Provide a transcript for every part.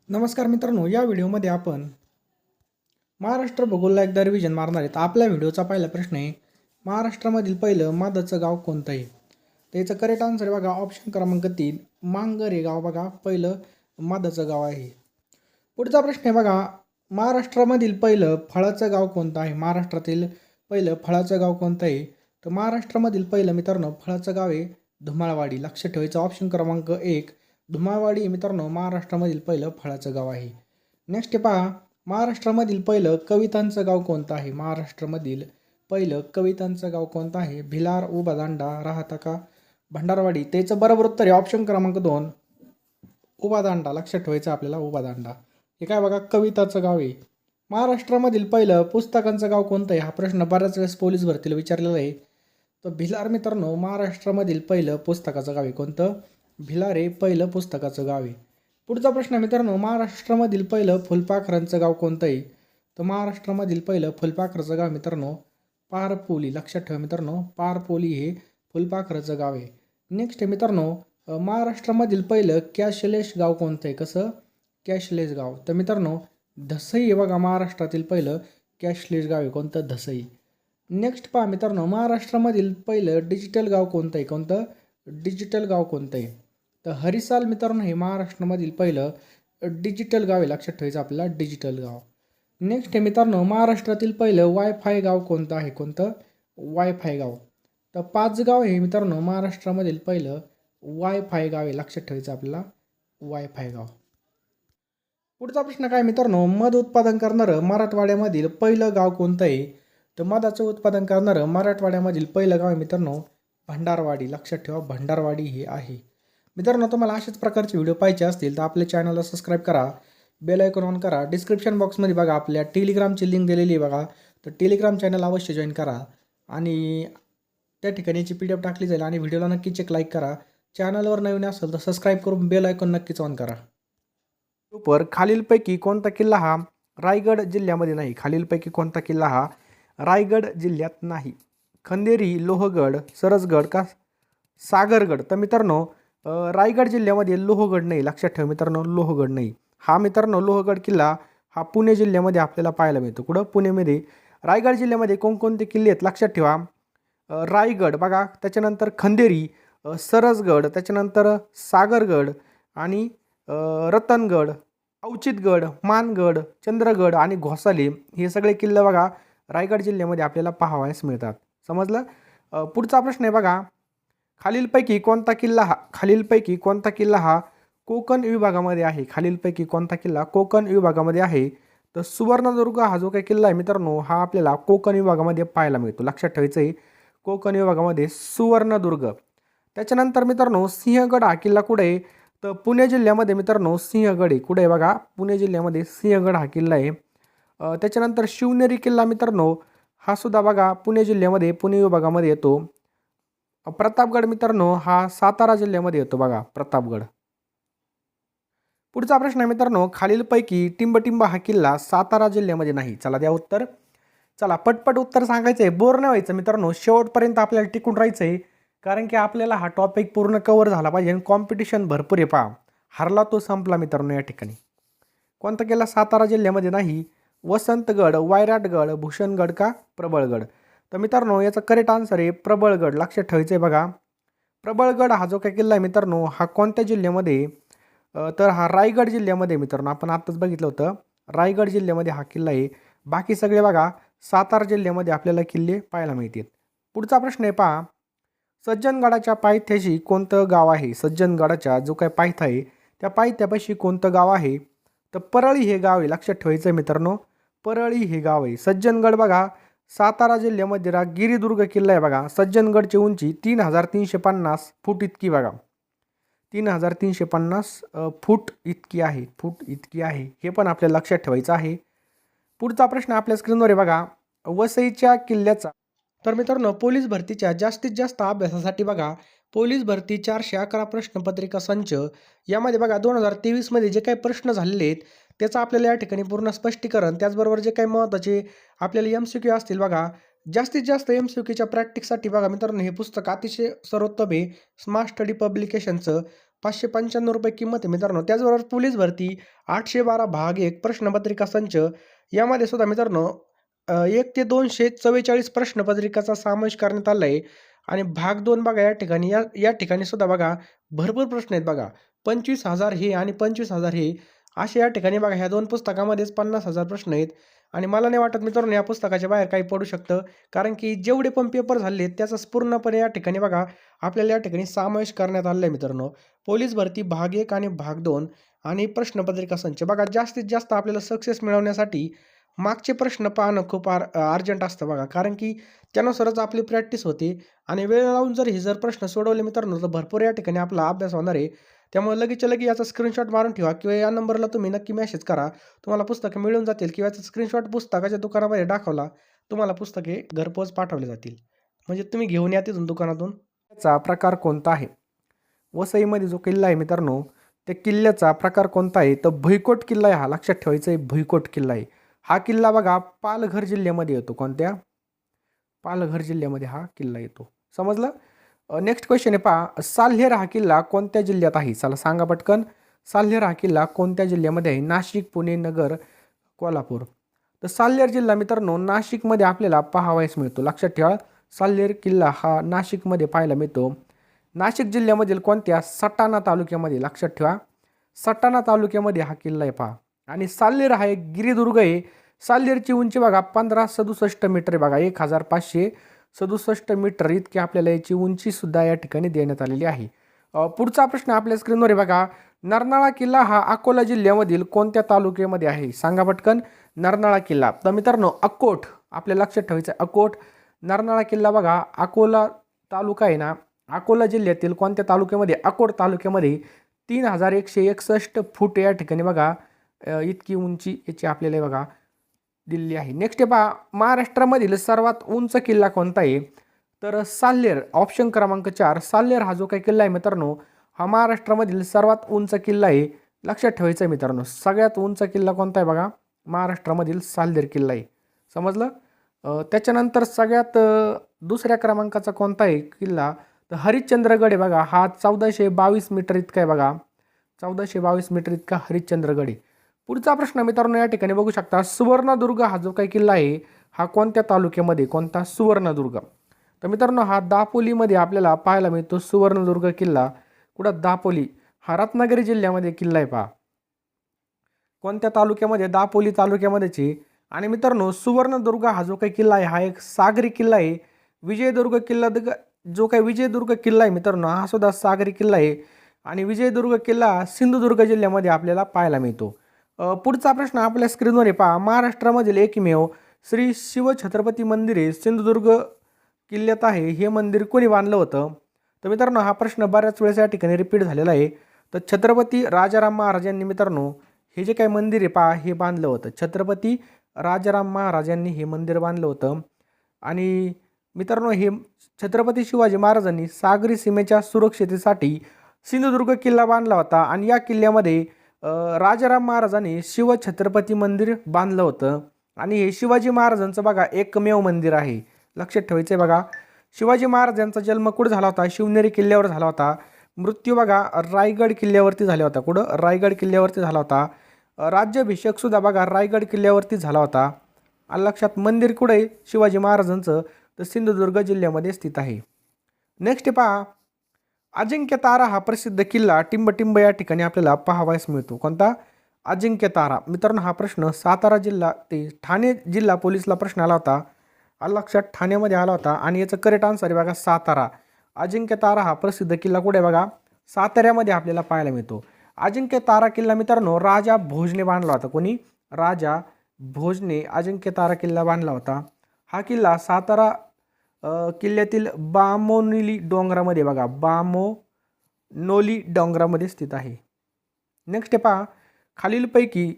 नमस्कार मित्रांनो, या व्हिडिओमध्ये आपण महाराष्ट्र भूगोलला एकदा रिव्हिजन मारणार आहेत. आपल्या व्हिडिओचा पहिला प्रश्न आहे, महाराष्ट्रामधील पहिलं मधाचं गाव कोणतं आहे? त्याचं करेक्ट आन्सर आहे बघा ऑप्शन क्रमांक 3 मांगर हे गाव बघा पहिलं मधाचं गाव आहे. पुढचा प्रश्न आहे बघा, महाराष्ट्रामधील पहिलं फळाचं गाव कोणतं आहे? महाराष्ट्रातील पहिलं फळाचं गाव कोणतं आहे? तर महाराष्ट्रामधील पहिलं मित्रांनो फळाचं गाव आहे धुमाळवाडी. लक्षात ठेवायचं ऑप्शन क्रमांक 1 धुमाळवाडी हे मित्रांनो महाराष्ट्रामधील पहिलं फळाचं गाव आहे. नेक्स्ट पहा, महाराष्ट्रामधील पहिलं कवितांचं गाव कोणतं आहे? महाराष्ट्रामधील पहिलं कवितांचं गाव कोणतं आहे? भिलार, उभादांडा, राहता का भंडारवाडी? त्याचं बरोबर उत्तर आहे ऑप्शन क्रमांक 2 उभादांडा. लक्षात ठेवायचं आपल्याला उभादांडा. हे काय बघा कविताचं गाव आहे. महाराष्ट्रामधील पहिलं पुस्तकांचं गाव कोणतं आहे? हा प्रश्न बऱ्याच वेळेस पोलीस भरतीला विचारलेला आहे. तर भिलार मित्रांनो महाराष्ट्रामधील पहिलं पुस्तकाचं गाव आहे. कोणतं? भिलार हे पहिलं पुस्तकाचं गाव आहे. पुढचा प्रश्न मित्रांनो, महाराष्ट्रामधील पहिलं फुलपाखरांचं गाव कोणतं आहे? तर महाराष्ट्रामधील पहिलं फुलपाखराचं गाव मित्रांनो पारपोली. लक्षात ठेवा मित्रांनो पारपोली हे फुलपाखराचं गाव आहे. नेक्स्ट मित्रांनो, महाराष्ट्रामधील पहिलं कॅशलेस गाव कोणतं आहे? कसं? कॅशलेस गाव. तर मित्रांनो धसई हे बघा महाराष्ट्रातील पहिलं कॅशलेस गाव आहे. कोणतं? धसई. नेक्स्ट पहा मित्रांनो, महाराष्ट्रामधील पहिलं डिजिटल गाव कोणतं आहे? कोणतं? डिजिटल गाव कोणतं आहे? तर हरिसाल मित्रांनो हे महाराष्ट्रामधील पहिलं डिजिटल गाव आहे. लक्षात ठेवायचं आपल्याला डिजिटल गाव. नेक्स्ट आहे मित्रांनो, महाराष्ट्रातील पहिलं वायफाय गाव कोणतं आहे? कोणतं? वायफाय गाव. तर पाचगाव हे मित्रांनो महाराष्ट्रामधील पहिलं वायफाय गाव आहे. लक्षात ठेवायचं आपल्याला वायफाय गाव. पुढचा प्रश्न काय मित्रांनो, मध उत्पादन करणारं मराठवाड्यामधील पहिलं गाव कोणतं आहे? तर मधाचं उत्पादन करणारं मराठवाड्यामधील पहिलं गाव आहे मित्रांनो भंडारवाडी. लक्षात ठेवा भंडारवाडी हे आहे. मित्रांनो तुम्हाला अशाच प्रकारचे व्हिडिओ पाहिजे असतील तर आपल्या चॅनलला सबस्क्राईब करा, बेल आयकॉन ऑन करा. डिस्क्रिप्शन बॉक्समध्ये बघा आपल्या टेलिग्रामची लिंक दिलेली आहे बघा, तर टेलिग्राम चॅनल अवश्य जॉईन करा आणि त्या ठिकाणी याची PDF टाकली जाईल आणि व्हिडिओला नक्कीच एक लाईक करा. चॅनलवर नवीन असेल तर सबस्क्राईब करून बेल आयकॉन नक्कीच ऑन करा. वर खालीलपैकी कोणता किल्ला हा रायगड जिल्ह्यामध्ये नाही? खालीलपैकी कोणता किल्ला हा रायगड जिल्ह्यात नाही? खंदेरी, लोहगड, सरसगड का सागरगड? तर मित्रांनो रायगड जिल्ह्यामध्ये लोहगड नाही. लक्षात ठेवा मित्रांनो लोहगड नाही. हा मित्रांनो लोहगड किल्ला हा पुणे जिल्ह्यामध्ये आपल्याला पाहायला मिळतो. कुठं? पुणेमध्ये. रायगड जिल्ह्यामध्ये कोणकोणते किल्ले आहेत? लक्षात ठेवा रायगड बघा, त्याच्यानंतर खंदेरी, सरसगड, त्याच्यानंतर सागरगड आणि रतनगड, अवचितगड, मानगड, चंद्रगड आणि घोसाले हे सगळे किल्ले बघा रायगड जिल्ह्यामध्ये आपल्याला पाहावयास मिळतात. समजलं? पुढचा प्रश्न आहे बघा, खालीलपैकी कोणता किल्ला हा कोकण विभागामध्ये आहे? खालीलपैकी कोणता किल्ला कोकण विभागामध्ये आहे? तर सुवर्णदुर्ग हा जो काही किल्ला आहे मित्रांनो हा आपल्याला कोकण विभागामध्ये पाहायला मिळतो. लक्षात ठेवायचं आहे कोकण विभागामध्ये सुवर्णदुर्ग. त्याच्यानंतर मित्रांनो सिंहगड हा किल्ला कुठे आहे? तर पुणे जिल्ह्यामध्ये मित्रांनो सिंहगड आहे. कुठे आहे बघा? पुणे जिल्ह्यामध्ये सिंहगड हा किल्ला आहे. त्याच्यानंतर शिवनेरी किल्ला मित्रांनो हा सुद्धा बघा पुणे जिल्ह्यामध्ये पुणे विभागामध्ये येतो. प्रतापगड मित्रांनो हा सातारा जिल्ह्यामध्ये येतो बघा प्रतापगड. पुढचा प्रश्न आहे मित्रांनो, खालीलपैकी टिंबटिंब हा किल्ला सातारा जिल्ह्यामध्ये नाही. चला द्या उत्तर. चला पटपट उत्तर सांगायचं आहे, बोर नाही व्हायचं मित्रांनो. शेवटपर्यंत आपल्याला टिकून राहायचं आहे कारण की आपल्याला हा टॉपिक पूर्ण कव्हर झाला पाहिजे आणि कॉम्पिटिशन भरपूर आहे. पहा हरला तो संपला मित्रांनो. या ठिकाणी कोणता किल्ला सातारा जिल्ह्यामध्ये नाही? वसंतगड, वायराटगड, भूषणगड का प्रबळगड? तर मित्रांनो याचा करेक्ट आन्सर आहे प्रबळगड. लक्षात ठेवायचं आहे बघा प्रबळगड हा जो काही किल्ला आहे मित्रांनो हा कोणत्या जिल्ह्यामध्ये? तर हा रायगड जिल्ह्यामध्ये मित्रांनो. आपण आत्ताच बघितलं होतं रायगड जिल्ह्यामध्ये हा किल्ला आहे. बाकी सगळे बघा सातारा जिल्ह्यामध्ये आपल्याला किल्ले पाहायला मिळतात. पुढचा प्रश्न आहे पहा, सज्जनगडाच्या पायथ्याशी कोणतं गाव आहे? सज्जनगडाच्या जो काही पायथा आहे त्या पायथ्यापाशी कोणतं गाव आहे? तर परळी हे गाव आहे. लक्षात ठेवायचं आहे मित्रांनो परळी हे गाव आहे. सज्जनगड बघा सातारा जिल्ह्यामध्ये गिरिदुर्ग किल्ला आहे बघा. सज्जनगडची उंची 3350 फूट इतकी बघा. 3350 फूट इतकी आहे. हे पण आपल्याला लक्षात ठेवायचं आहे. पुढचा प्रश्न आपल्या स्क्रीनवर आहे बघा, वसईच्या किल्ल्याचा. तर मित्रांनो पोलीस भरतीच्या जास्तीत जास्त अभ्यासासाठी बघा पोलीस भरती 411 प्रश्नपत्रिका संच यामध्ये बघा 2023 मध्ये जे काही प्रश्न झालेले आहेत त्याचं आपल्याला या ठिकाणी पूर्ण स्पष्टीकरण, त्याचबरोबर जे काही महत्त्वाचे आपल्याला MCQ असतील बघा जास्तीत जास्त MCQच्या प्रॅक्टिससाठी बघा मित्रांनो हे पुस्तक अतिशय सर्वोत्तम आहे. स्मार्ट स्टडी पब्लिकेशनचं ₹595 किंमत आहे मित्रांनो. त्याचबरोबर पोलीस भरती 812 भाग 1 प्रश्नपत्रिका संच यामध्ये सुद्धा मित्रांनो 1 ते 244 प्रश्नपत्रिकाचा समावेश करण्यात आला आहे. आणि भाग 2 बघा या ठिकाणी या ठिकाणी सुद्धा बघा भरपूर प्रश्न आहेत बघा. 25,000 हे आणि 25,000 हे असे या ठिकाणी बघा ह्या 2 पुस्तकामध्येच 50,000 प्रश्न आहेत. आणि मला नाही वाटत मित्रांनो या पुस्तकाच्या बाहेर काही पडू शकतं. कारण की जेवढे पण पेपर झाले त्याचा पूर्णपणे या ठिकाणी बघा आपल्याला या ठिकाणी समावेश करण्यात आला आहे मित्रांनो. पोलीस भरती भाग 1 आणि भाग 2 आणि प्रश्नपत्रिका संच बघा जास्तीत जास्त आपल्याला सक्सेस मिळवण्यासाठी मागचे प्रश्न पाहणं खूप अर्जंट असतं बघा. कारण की त्यानुसारच आपली प्रॅक्टिस होते आणि वेळ लावून जर प्रश्न सोडवले मित्रांनो तर भरपूर या ठिकाणी आपला अभ्यास होणार आहे. त्यामुळे लगेचच्या लगे याचा स्क्रीनशॉट मारून ठेवा किंवा या नंबरला तुम्ही नक्की मेसेज करा. तुम्हाला पुस्तकं मिळून जातील किंवा याचा स्क्रीनशॉट पुस्तकाच्या दुकानामध्ये दाखवला तुम्हाला पुस्तके घरपोच पाठवले जातील. म्हणजे तुम्ही घेऊन या तिथून दुकानातून. त्याचा प्रकार कोणता आहे? वसईमध्ये जो किल्ला आहे मित्रांनो त्या किल्ल्याचा प्रकार कोणता आहे? तर भुईकोट किल्ला आहे. हा लक्षात ठेवायचा आहे, भुईकोट किल्ला आहे. हा किल्ला बघा पालघर जिल्ह्यामध्ये येतो. कोणत्या? पालघर जिल्ह्यामध्ये हा किल्ला येतो. समजलं? नेक्स्ट क्वेश्चन आहे पहा. साल्हेर हा किल्ला कोणत्या जिल्ह्यात आहे? चला सांगा पटकन. साल्हेर हा किल्ला कोणत्या जिल्ह्यामध्ये आहे? नाशिक, पुणे, नगर, कोल्हापूर. तर साल्हेर जिल्हा मित्रांनो नाशिकमध्ये आपल्याला पाहावयास मिळतो. लक्षात ठेवा साल्हेर किल्ला हा नाशिकमध्ये पाहायला मिळतो. नाशिक जिल्ह्यामधील कोणत्या? सटाणा तालुक्यामध्ये. लक्षात ठेवा सटाणा तालुक्यामध्ये हा किल्ला आहे पहा. आणि साल्हेर हा एक गिरिदुर्ग आहे. साल्हेरची उंची बघा 1567 मीटर आहे बघा. 1567 मीटर इतकी आपल्याला याची उंची सुद्धा या ठिकाणी देण्यात आलेली आहे. पुढचा प्रश्न आपल्या स्क्रीनवर आहे बघा. नरनाळा किल्ला हा अकोला जिल्ह्यामधील कोणत्या तालुक्यामध्ये आहे? सांगा पटकन. नरनाळा किल्ला तर मित्रांनो अकोट आपल्या लक्षात ठेवायचं आहे. अकोट नरनाळा किल्ला बघा अकोला तालुका आहे ना अकोला जिल्ह्यातील कोणत्या तालुक्यामध्ये? अकोट तालुक्यामध्ये 3161 फूट या ठिकाणी बघा इतकी उंची याची आपल्याला बघा दिल्ली आहे. नेक्स्ट आहे पहा. महाराष्ट्रामधील सर्वात उंच किल्ला कोणता आहे? तर साल्हेर. ऑप्शन क्रमांक 4 साल्हेर हा जो काही किल्ला आहे मित्रांनो हा महाराष्ट्रामधील सर्वात उंच किल्ला आहे. लक्षात ठेवायचं आहे मित्रांनो. सगळ्यात उंच किल्ला कोणता आहे बघा? महाराष्ट्रामधील साल्हेर किल्ला आहे. समजलं? त्याच्यानंतर सगळ्यात दुसऱ्या क्रमांकाचा कोणता आहे किल्ला? तर हरिश्चंद्रगड आहे बघा. हा 1422 मीटर इतका आहे बघा. 1422 मीटर इतका हरिश्चंद्रगड आहे. पुढचा प्रश्न मित्रांनो या ठिकाणी बघू शकता. सुवर्णदुर्ग हा जो काही किल्ला आहे हा कोणत्या तालुक्यामध्ये? कोणता? सुवर्णदुर्ग. तर मित्रांनो हा दापोलीमध्ये आपल्याला पाहायला मिळतो. सुवर्णदुर्ग किल्ला कुठं? दापोली. हा रत्नागिरी जिल्ह्यामध्ये किल्ला आहे पहा. कोणत्या तालुक्यामध्ये? दापोली तालुक्यामध्येची. आणि मित्रांनो सुवर्णदुर्ग हा जो काही किल्ला आहे हा एक सागरी किल्ला आहे. विजयदुर्ग किल्ला जो काही विजयदुर्ग किल्ला आहे मित्रांनो हा सुद्धा सागरी किल्ला आहे. आणि विजयदुर्ग किल्ला सिंधुदुर्ग जिल्ह्यामध्ये आपल्याला पाहायला मिळतो. पुढचा प्रश्न आपल्या स्क्रीनवर आहे पहा. महाराष्ट्रामधील एकमेव श्री शिवछत्रपती मंदिर आहे सिंधुदुर्ग किल्ल्यात आहे. हे मंदिर कोणी बांधलं होतं? तर मित्रांनो हा प्रश्न बऱ्याच वेळेस या ठिकाणी रिपीट झालेला आहे. तर छत्रपती राजाराम महाराजांनी मित्रांनो हे जे काही मंदिर आहे पहा हे बांधलं होतं. छत्रपती राजाराम महाराजांनी हे मंदिर बांधलं होतं. आणि मित्रांनो हे छत्रपती शिवाजी महाराजांनी सागरी सीमेच्या सुरक्षितेसाठी सिंधुदुर्ग किल्ला बांधला होता. आणि या किल्ल्यामध्ये राजाराम महाराजांनी शिवछत्रपती मंदिर बांधलं होतं. आणि हे शिवाजी महाराजांचं बघा एकमेव मंदिर आहे. लक्षात ठेवायचं आहे बघा. शिवाजी महाराजांचा जन्म कुठं झाला होता? शिवनेरी किल्ल्यावर झाला होता. मृत्यू बघा रायगड किल्ल्यावरती झाला होता. कुठं? रायगड किल्ल्यावरती झाला होता. राज्याभिषेक सुद्धा बघा रायगड किल्ल्यावरती झाला होता. लक्षात. मंदिर कुठे आहे शिवाजी महाराजांचं? तर सिंधुदुर्ग जिल्ह्यामध्ये स्थित आहे. नेक्स्ट पहा. अजिंक्य तारा हा प्रसिद्ध किल्ला टिंबटिंब या ठिकाणी आपल्याला पाहावयास मिळतो. कोणता? अजिंक्य तारा. मित्रांनो हा प्रश्न सातारा जिल्हा ते ठाणे जिल्हा पोलीसला प्रश्न आला होता. लक्षात ठाण्यामध्ये आला होता. आणि याचं करेक्ट आन्सर आहे बघा सातारा. अजिंक्य तारा हा प्रसिद्ध किल्ला कुठे आहे बघा? साताऱ्यामध्ये आपल्याला पाहायला मिळतो. अजिंक्य तारा किल्ला मित्रांनो राजा भोजने बांधला होता. कोणी? राजा भोजने अजिंक्य तारा किल्ला बांधला होता. हा किल्ला सातारा किल्ल्यातील बामोनोली डोंगरामध्ये बघा बामोनोली डोंगरामध्ये स्थित आहे. नेक्स्ट पहा. खालीलपैकी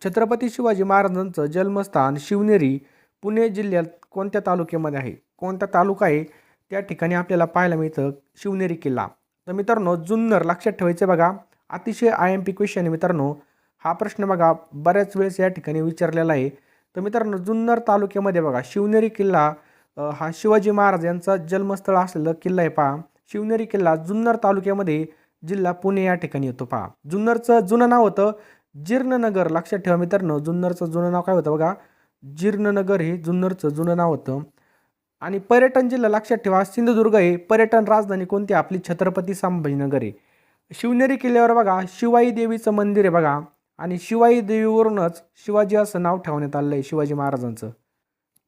छत्रपती शिवाजी महाराजांचं जन्मस्थान शिवनेरी पुणे जिल्ह्यात कोणत्या तालुक्यामध्ये आहे? कोणता तालुका आहे त्या ठिकाणी आपल्याला पाहायला मिळतं शिवनेरी किल्ला? तर मित्रांनो जुन्नर. लक्षात ठेवायचं बघा. अतिशय IMP क्वेश्चन आहे मित्रांनो. हा प्रश्न बघा बऱ्याच वेळेस या ठिकाणी विचारलेला आहे. तर मित्रांनो जुन्नर तालुक्यामध्ये बघा शिवनेरी किल्ला हा शिवाजी महाराज यांचा जन्मस्थळ असलेला किल्ला आहे पहा. शिवनेरी किल्ला जुन्नर तालुक्यामध्ये जिल्हा पुणे या ठिकाणी येतो पहा. जुन्नरचं जुनं नाव होतं जीर्णनगर. लक्षात ठेवा मित्रांनो, जुन्नरचं जुनं नाव काय होतं बघा, जीर्णनगर हे जुन्नरचं जुनं नाव होतं. आणि पर्यटन जिल्हा लक्षात ठेवा सिंधुदुर्ग हे पर्यटन राजधानी कोणती आपली छत्रपती संभाजीनगर आहे. शिवनेरी किल्ल्यावर बघा शिवाई देवीचं मंदिर आहे बघा, आणि शिवाई देवीवरूनच शिवाजी असं नाव ठेवण्यात आलं आहे शिवाजी महाराजांचं.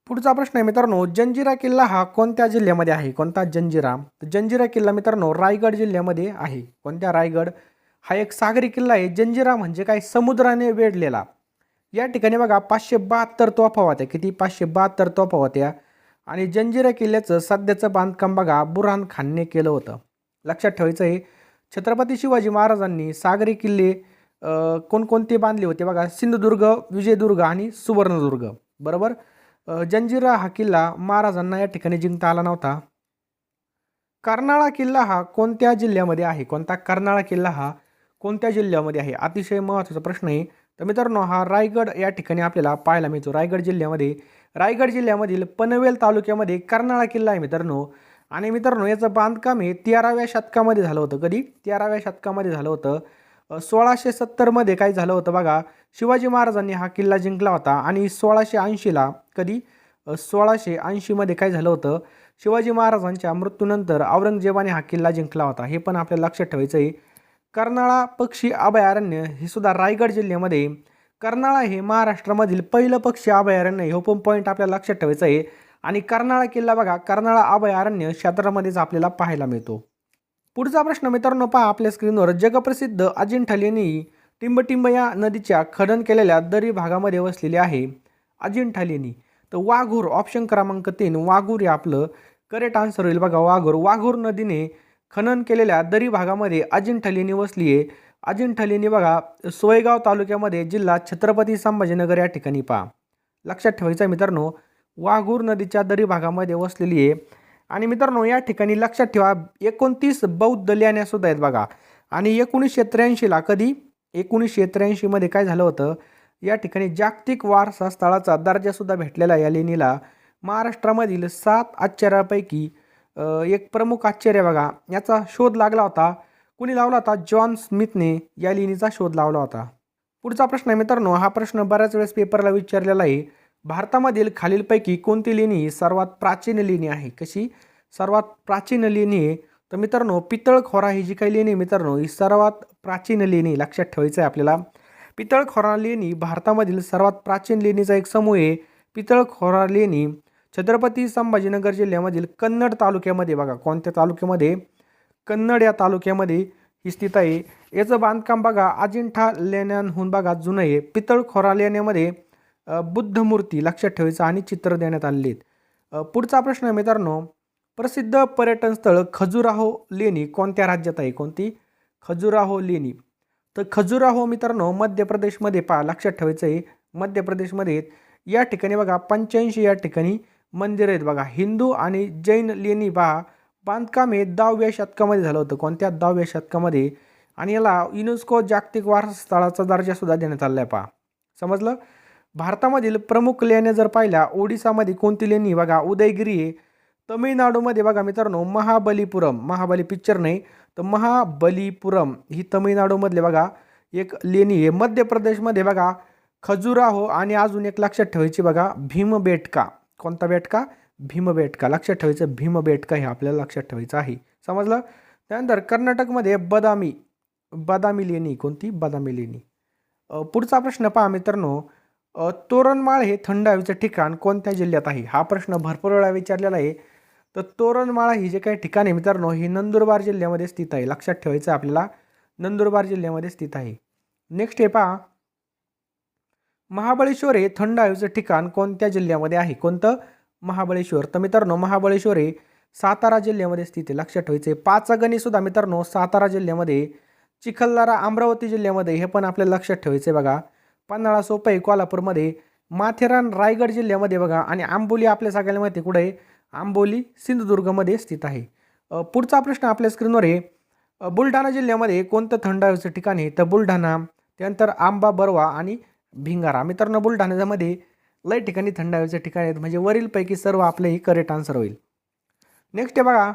पुढचा प्रश्न आहे मित्रांनो, जंजिरा किल्ला हा कोणत्या जिल्ह्यामध्ये आहे? कोणता? जंजिरा. तर जंजिरा किल्ला मित्रांनो रायगड जिल्ह्यामध्ये आहे. कोणत्या? रायगड. हा एक सागरी किल्ला आहे. जंजिरा म्हणजे काय? समुद्राने वेढलेला. या ठिकाणी बघा 572 तोफा होत्या. किती? 572 तोफा होत्या. आणि जंजिरा किल्ल्याचं सध्याचं बांधकाम बघा बुरहान खानने केलं होतं. लक्षात ठेवायचं आहे, छत्रपती शिवाजी महाराजांनी सागरी किल्ले कोणकोणते बांधले होते बघा, सिंधुदुर्ग, विजयदुर्ग आणि सुवर्णदुर्ग. बरोबर. जंजिरा हा किल्ला महाराजांना या ठिकाणी जिंकता आला नव्हता. कर्नाळा किल्ला हा कोणत्या जिल्ह्यामध्ये आहे? कोणता? कर्नाळा किल्ला हा कोणत्या जिल्ह्यामध्ये आहे? अतिशय महत्त्वाचा प्रश्न आहे. तर मित्रांनो हा रायगड या ठिकाणी आपल्याला पाहायला मिळतो. रायगड जिल्ह्यामध्ये, रायगड जिल्ह्यामधील पनवेल तालुक्यामध्ये कर्नाळा किल्ला आहे मित्रांनो. आणि मित्रांनो याचं बांधकाम हे 13व्या शतकामध्ये झालं होतं. कधी? 13व्या शतकामध्ये झालं होतं. 1670मध्ये काय झालं होतं बघा, शिवाजी महाराजांनी हा किल्ला जिंकला होता. आणि 1680ला कधी? 1680मध्ये काय झालं होतं, शिवाजी महाराजांच्या मृत्यूनंतर औरंगजेबाने हा किल्ला जिंकला होता. हे पण आपल्याला लक्षात ठेवायचं आहे. कर्नाळा पक्षी अभयारण्य हे सुद्धा रायगड जिल्ह्यामध्ये. कर्नाळा हे महाराष्ट्रामधील पहिलं पक्षी अभयारण्य, हे पण पॉईंट आपल्याला लक्षात ठेवायचं आहे. आणि कर्नाळा किल्ला बघा कर्नाळा अभयारण्य क्षेत्रामध्येच आपल्याला पाहायला मिळतो. पुढचा प्रश्न मित्रांनो पहा आपल्या स्क्रीनवर, जगप्रसिद्ध अजिंठा लेणी टिंबटिंब या नदीच्या खनन केलेल्या दरी भागामध्ये वसलेली आहे. अजिंठा लेणी. तर वाघूर, ऑप्शन क्रमांक 3 वाघूर हे आपलं करेक्ट आन्सर होईल बघा. वाघूर. वाघूर नदीने खनन केलेल्या दरी भागामध्ये अजिंठा लेणी वसली आहे. अजिंठा लेणी बघा सोयगाव तालुक्यामध्ये, जिल्हा छत्रपती संभाजीनगर या ठिकाणी पहा. लक्षात ठेवायचं आहे मित्रांनो, वाघूर नदीच्या दरी भागामध्ये वसलेली आहे. आणि मित्रांनो या ठिकाणी लक्षात ठेवा 29 बौद्ध लेण्या सुद्धा आहेत बघा. आणि 1983ला कधी? 1983मध्ये काय झालं होतं, या ठिकाणी जागतिक वारसा स्थळाचा दर्जासुद्धा भेटलेला या लेणीला. महाराष्ट्रामधील 7 आश्चर्यापैकी एक प्रमुख आश्चर्य बघा, याचा शोध लागला होता. कुणी लावला होता? जॉन स्मिथने या लेणीचा शोध लावला होता. पुढचा प्रश्न आहे मित्रांनो, हा प्रश्न बऱ्याच वेळेस पेपरला विचारलेला आहे. भारतामधील खालीलपैकी कोणती लेणी सर्वात प्राचीन लेणी आहे? कशी? सर्वात प्राचीन लेणी आहे. तर मित्रांनो पितळखोरा ही जी काही लेणी मित्रांनो ही सर्वात प्राचीन लेणी. लक्षात ठेवायचं आहे आपल्याला. पितळखोरा लेणी भारतामधील सर्वात प्राचीन लेणीचा एक समूह आहे. पितळखोरा लेणी छत्रपती संभाजीनगर जिल्ह्यामधील कन्नड तालुक्यामध्ये बघा. कोणत्या तालुक्यामध्ये? कन्नड या तालुक्यामध्ये ही स्थित आहे. याचं बांधकाम बघा अजिंठा लेण्यांहून बघा जुनं आहे. पितळखोरा लेण्यामध्ये बुद्धमूर्ती लक्षात ठेवायचं आणि चित्र देण्यात आलेली आहेत. पुढचा प्रश्न आहे मित्रांनो, प्रसिद्ध पर्यटन स्थळ खजुराहो लेणी कोणत्या राज्यात आहे? कोणती? खजुराहो लेणी. तर खजुराहो मित्रांनो मध्य प्रदेशमध्ये पहा. लक्षात ठेवायचं आहे मध्य प्रदेशमध्ये आहेत. या ठिकाणी बघा 85 या ठिकाणी मंदिर आहेत बघा. हिंदू आणि जैन लेणी पहा. बांधकाम हे 10व्या शतकामध्ये झालं होतं. कोणत्या? 10व्या शतकामध्ये. आणि याला युनेस्को जागतिक वारसा स्थळाचा दर्जा सुद्धा देण्यात आला आहे पहा. समजलं? भारतामधील प्रमुख लेण्या जर पाहिल्या, ओडिसामध्ये कोणती लेणी बघा? उदयगिरी आहे. तमिळनाडूमध्ये बघा मित्रांनो महाबलीपुरम. महाबली पिक्चर नाही, तर महाबलीपुरम ही तमिळनाडूमधले बघा एक लेणी आहे. मध्य प्रदेशमध्ये बघा खजुराहो. आणि अजून एक लक्षात ठेवायची बघा भीमबेटका. कोणता बेटका? भीमबेटका. लक्षात ठेवायचं भीमबेटका हे आपल्याला लक्षात ठेवायचं आहे. समजलं? त्यानंतर कर्नाटकमध्ये बदामी लेणी. कोणती? बदामी लेणी. पुढचा प्रश्न पहा मित्रांनो, तोरणमाळ हे थंड हवेचं ठिकाण कोणत्या जिल्ह्यात आहे? हा प्रश्न भरपूर वेळा विचारलेला आहे. तर तोरणमाळ ही जे काही ठिकाण आहे मित्रांनो ही नंदुरबार जिल्ह्यामध्ये स्थित आहे. लक्षात ठेवायचं आपल्याला नंदुरबार जिल्ह्यामध्ये स्थित आहे. नेक्स्ट हे पहा, महाबळेश्वर हे थंड हवेचं ठिकाण कोणत्या जिल्ह्यामध्ये आहे? कोणतं? महाबळेश्वर. तर मित्रांनो महाबळेश्वर हे सातारा जिल्ह्यामध्ये स्थित आहे. लक्षात ठेवायचं आहे. पाचगणी सुद्धा मित्रांनो सातारा जिल्ह्यामध्ये. चिखलदरा अमरावती जिल्ह्यामध्ये. हे पण आपल्याला लक्षात ठेवायचं आहे बघा. पन्हाळा सोपई कोल्हापूरमध्ये. माथेरान रायगड जिल्ह्यामध्ये बघा. आणि आंबोली आपल्या सगळ्यांना माहिती आहे कुठे आहे? आंबोली सिंधुदुर्गमध्ये स्थित आहे. पुढचा प्रश्न आपल्या स्क्रीनवर आहे, बुलढाणा जिल्ह्यामध्ये कोणतं थंड हवेचं ठिकाण आहे? तर बुलढाणा. त्यानंतर आंबा बरवा आणि भिंगारा. मित्रांनो बुलढाण्यामध्ये लय ठिकाणी थंड हवेचे ठिकाण आहेत. म्हणजे वरीलपैकी सर्व आपले ही करेक्ट आन्सर होईल. नेक्स्ट आहे बघा,